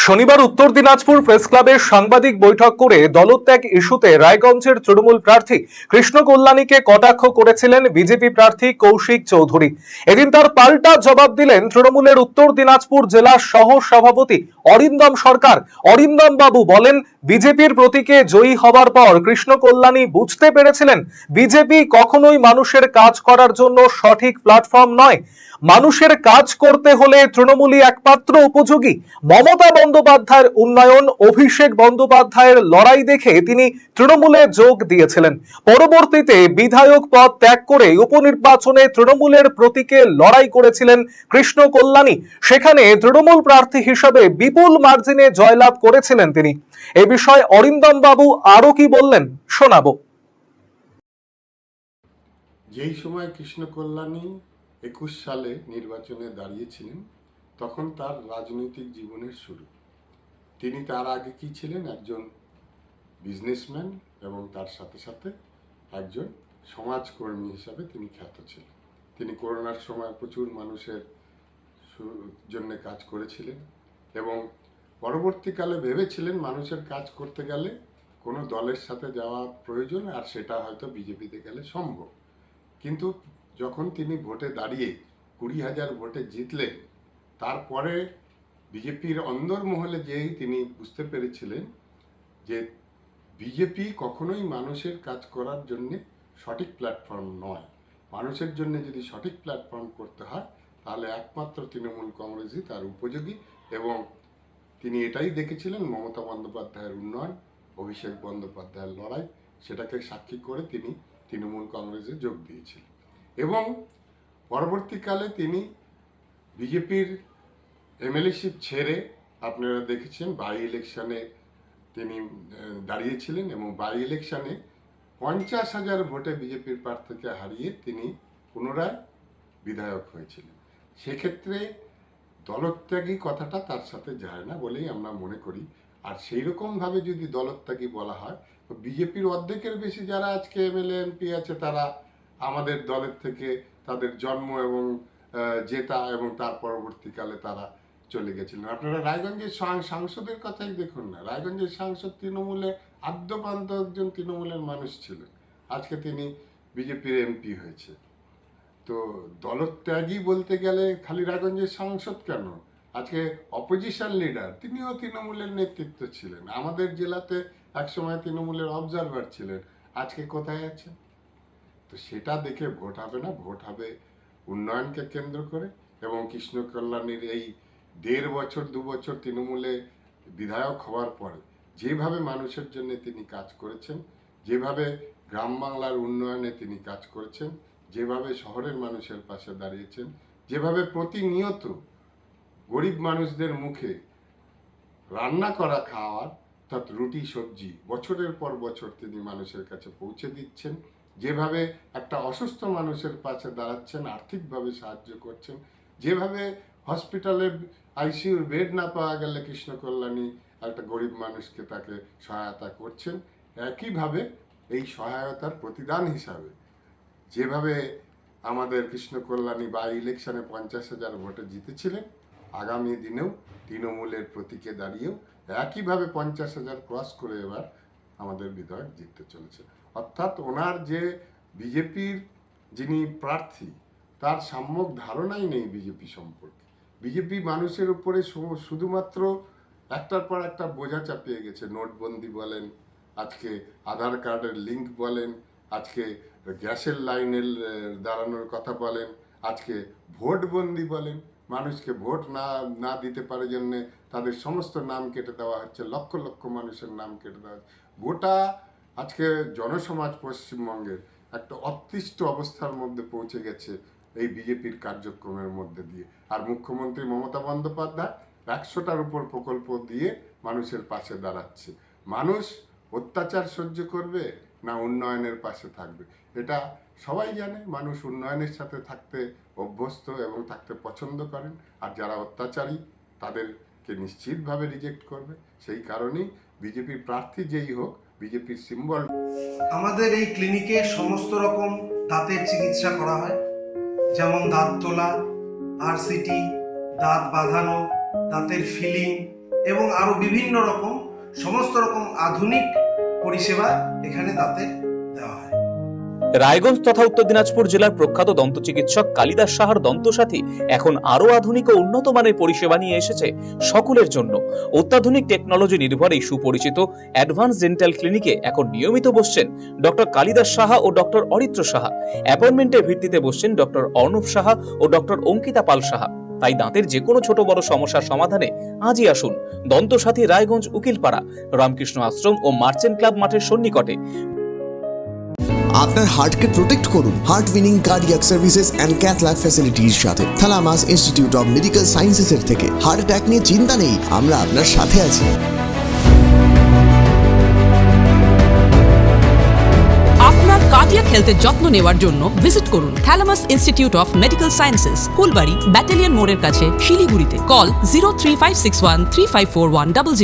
শনিবার উত্তর দিনাজপুর প্রেস ক্লাবে সাংবাদিক বৈঠক করে দলত্যাগ ইস্যুতে রায়গঞ্জের তৃণমূল প্রার্থী কৃষ্ণ কল্যাণীকে কটাক্ষ করেছিলেন বিজেপি প্রার্থী কৌশিক চৌধুরী। এদিন তার পাল্টা জবাব দিলেন তৃণমূলের উত্তর দিনাজপুর জেলা সহ সভাপতি অরিন্দম সরকার। অরিন্দম বাবু বলেন, বিজেপির প্রতীকে জয়ী হবার পর কৃষ্ণ কল্যাণী বুঝতে পেরেছিলেন বিজেপি কখনোই মানুষের কাজ করার জন্য সঠিক প্ল্যাটফর্ম নয়। মানুষের কাজ করতে হলে তৃণমূলই একমাত্র উপযোগী। মমতা বন্দ্যোপাধ্যায়ের উন্নয়ন, অভিষেক বন্দ্যোপাধ্যায়ের লড়াই দেখে তিনি তৃণমূলে যোগ দিয়েছিলেন। পরবর্তীতে বিধায়ক পদ ত্যাগ করে উপনির্বাচনে তৃণমূলের প্রতীকে লড়াই করেছিলেন কৃষ্ণ কল্যাণী। সেখানে তৃণমূল প্রার্থী হিসেবে বিপুল মার্জিনে জয়লাভ করেছিলেন তিনি। এ বিষয়ে অরিন্দম বাবু আরো কি বললেন শোনাবো। যেই সময় কৃষ্ণ কল্যাণী 21 সালে নির্বাচনে দাঁড়িয়েছিলেন, তখন তার রাজনৈতিক জীবনের শুরু। তিনি তার আগে কি ছিলেন? একজন বিজনেসম্যান এবং তার সাথে সাথে একজন সমাজকর্মী হিসাবে তিনি খ্যাত ছিলেন। তিনি করোনার সময় প্রচুর মানুষের জন্য কাজ করেছিলেন এবং পরবর্তীকালে ভেবেছিলেন মানুষের কাজ করতে গেলে কোনো দলের সাথে যাওয়া প্রয়োজন, আর সেটা হয়তো বিজেপিতে গেলে সম্ভব। কিন্তু যখন তিনি ভোটে দাঁড়িয়ে 20,000 ভোটে জিতলেন, তারপরে বিজেপির অন্দরমহলে যেই তিনি বুঝতে পেরেছিলেন যে বিজেপি কখনোই মানুষের কাজ করার জন্য সঠিক প্ল্যাটফর্ম নয়। মানুষের জন্য যদি সঠিক প্ল্যাটফর্ম করতে হয় তাহলে একমাত্র তৃণমূল কংগ্রেসই তার উপযোগী, এবং তিনি এটাই দেখেছিলেন মমতা বন্দ্যোপাধ্যায়ের উন্নয়ন, অভিষেক বন্দ্যোপাধ্যায়ের লড়াই, সেটাকে সাক্ষী করে তিনি তৃণমূল কংগ্রেসে যোগ দিয়েছিলেন। এবং পরবর্তীকালে তিনি বিজেপির এমএলএশিপ ছেড়ে, আপনারা দেখেছেন, বাই ইলেকশনে তিনি দাঁড়িয়েছিলেন এবং বাই ইলেকশনে 50,000 ভোটে বিজেপির প্রার্থীকে হারিয়ে তিনি পুনরায় বিধায়ক হয়েছিলেন। সেক্ষেত্রে দলত্যাগী কথাটা তার সাথে যায় না বলেই আমরা মনে করি। আর সেই রকমভাবে যদি দলত্যাগী বলা হয়, তো বিজেপির অর্ধেকের বেশি যারা আজকে এমএলএ এমপি আছে তারা আমাদের দলের থেকে তাদের জন্ম এবং জেতা এবং তার পরবর্তীকালে তারা চলে গেছিলেন। আপনারা রায়গঞ্জের সাংসদের কথাই দেখুন না, রায়গঞ্জের সাংসদ তৃণমূলের আদ্যপান্ত একজন তৃণমূলের মানুষ ছিলেন, আজকে তিনি বিজেপির এমপি হয়েছে। তো দলত্যাগী বলতে গেলে খালি রায়গঞ্জের সাংসদ কেন, আজকে অপোজিশন লিডার তিনিও তৃণমূলের নেতৃত্ব ছিলেন, আমাদের জেলাতে একসময় তৃণমূলের অবজারভার ছিলেন, আজকে কোথায় আছে? তো সেটা দেখে ভোট হবে না, ভোট হবে উন্নয়নকে কেন্দ্র করে। এবং কৃষ্ণ কল্যাণীর এই 1.5 বছর 2 বছর তৃণমূলে বিধায়ক হওয়ার পরে যেভাবে মানুষের জন্য তিনি কাজ করেছেন, যেভাবে গ্রাম বাংলার উন্নয়নে তিনি কাজ করেছেন, যেভাবে শহরের মানুষের পাশে দাঁড়িয়েছেন, যেভাবে প্রতিনিয়ত গরিব মানুষদের মুখে রান্না করা খাওয়ার অর্থাৎ রুটি সবজি বছরের পর বছর তিনি মানুষের কাছে পৌঁছে দিচ্ছেন, যেভাবে একটা অসুস্থ মানুষের পাশে দাঁড়াচ্ছেন, আর্থিকভাবে সাহায্য করছেন, যেভাবে হসপিটালে আইসিইউর বেড না পাওয়া গেলে কৃষ্ণ কল্যাণী একটা গরিব মানুষকে তাকে সহায়তা করছেন, একইভাবে এই সহায়তার প্রতিদান হিসাবে যেভাবে আমাদের কৃষ্ণ কল্যাণী বাই ইলেকশনে 50,000 ভোটে জিতেছিলেন, আগামী দিনেও তৃণমূলের প্রতীকে দাঁড়িয়েও একইভাবে 50,000 ক্রস করে এবার আমাদের বিধায়ক জিততে চলেছে। অর্থাৎ ওনার যে বিজেপির যিনি প্রার্থী, তার সম্যক ধারণাই নেই বিজেপি সম্পর্কে। বিজেপি মানুষের উপরে শুধুমাত্র একটার পর একটা বোঝা চাপিয়ে গেছে। নোটবন্দি বলেন, আজকে আধার কার্ডের লিঙ্ক বলেন, আজকে গ্যাসের লাইনের দাঁড়ানোর কথা বলেন, আজকে ভোটবন্দি বলেন, মানুষকে ভোট না দিতে পারে জন্যে তাদের সমস্ত নাম কেটে দেওয়া হচ্ছে, লক্ষ লক্ষ মানুষের নাম কেটে দেওয়া হচ্ছে। গোটা আজকে জনসমাজ পশ্চিমবঙ্গের একটা অতৃষ্ট অবস্থার মধ্যে পৌঁছে গেছে এই বিজেপির কার্যক্রমের মধ্যে দিয়ে। আর মুখ্যমন্ত্রী মমতা বন্দ্যোপাধ্যায় 100টার উপর প্রকল্প দিয়ে মানুষের পাশে দাঁড়াচ্ছে। মানুষ অত্যাচার সহ্য করবে না উন্নয়নের পাশে থাকবে, এটা সবাই জানে। মানুষ উন্নয়নের সাথে থাকতে অভ্যস্ত এবং থাকতে পছন্দ করেন, আর যারা অত্যাচারী তাদেরকে নিশ্চিতভাবে রিজেক্ট করবে। সেই কারণেই বিজেপির প্রার্থী যেই হোক, বিজেপির সিম্বল। আমাদের এই ক্লিনিকে সমস্ত রকম দাঁতের চিকিৎসা করা হয়, যেমন দাঁত তোলা, আরসিটি, দাঁত বাঁধানো, দাঁতের ফিলিং, এবং আরো বিভিন্ন রকম সমস্ত রকম আধুনিক পরিষেবা এখানে দাঁতের দেওয়া হয়। রায়গঞ্জ তথা উত্তর দিনাজপুর জেলার প্রখ্যাত দন্ত চিকিৎসক কালিদাস সাহার দন্তসাথী এখন আরো আধুনিক ও উন্নত মানের পরিষেবা নিয়ে এসেছে সকলের জন্য। অত্যাধুনিক টেকনোলজি নির্ভর এই সুপরিচিত অ্যাডভান্স ডেন্টাল ক্লিনিকে এখন নিয়মিত বসছেন ডক্টর কালিদাস সাহা ও ডক্টর অরিত্র সাহা। অ্যাপয়েন্টমেন্টের ভিত্তিতে বসছেন ডক্টর অর্ণব সাহা ও ডক্টর অঙ্কিতা পাল সাহা। তাই দাঁতের যে কোনো ছোট বড় সমস্যার সমাধানে আজই আসুন দন্তসাথী, রায়গঞ্জ, উকিলপাড়া, রামকৃষ্ণ আশ্রম ও মার্চেন্ট ক্লাব মাঠের সন্নিকটে। আপনার হার্টকে প্রোটেক্ট করুন heart winning cardiac services and cath lab ফ্যাসিলিটির সাথে। থালামাস ইনস্টিটিউট অফ মেডিকেল সায়েন্সেসের থেকে হার্ট অ্যাটাক নিয়ে চিন্তা নেই, আমরা আপনার সাথে আছি। আপনার কার্ডিয়াক হেলথের যত্ন নেওয়ার জন্য ভিজিট করুন thalamus institute of medical sciences, Phulbari, battalion মোড়ের কাছে, শিলিগুড়িতে। কল 03561 354100।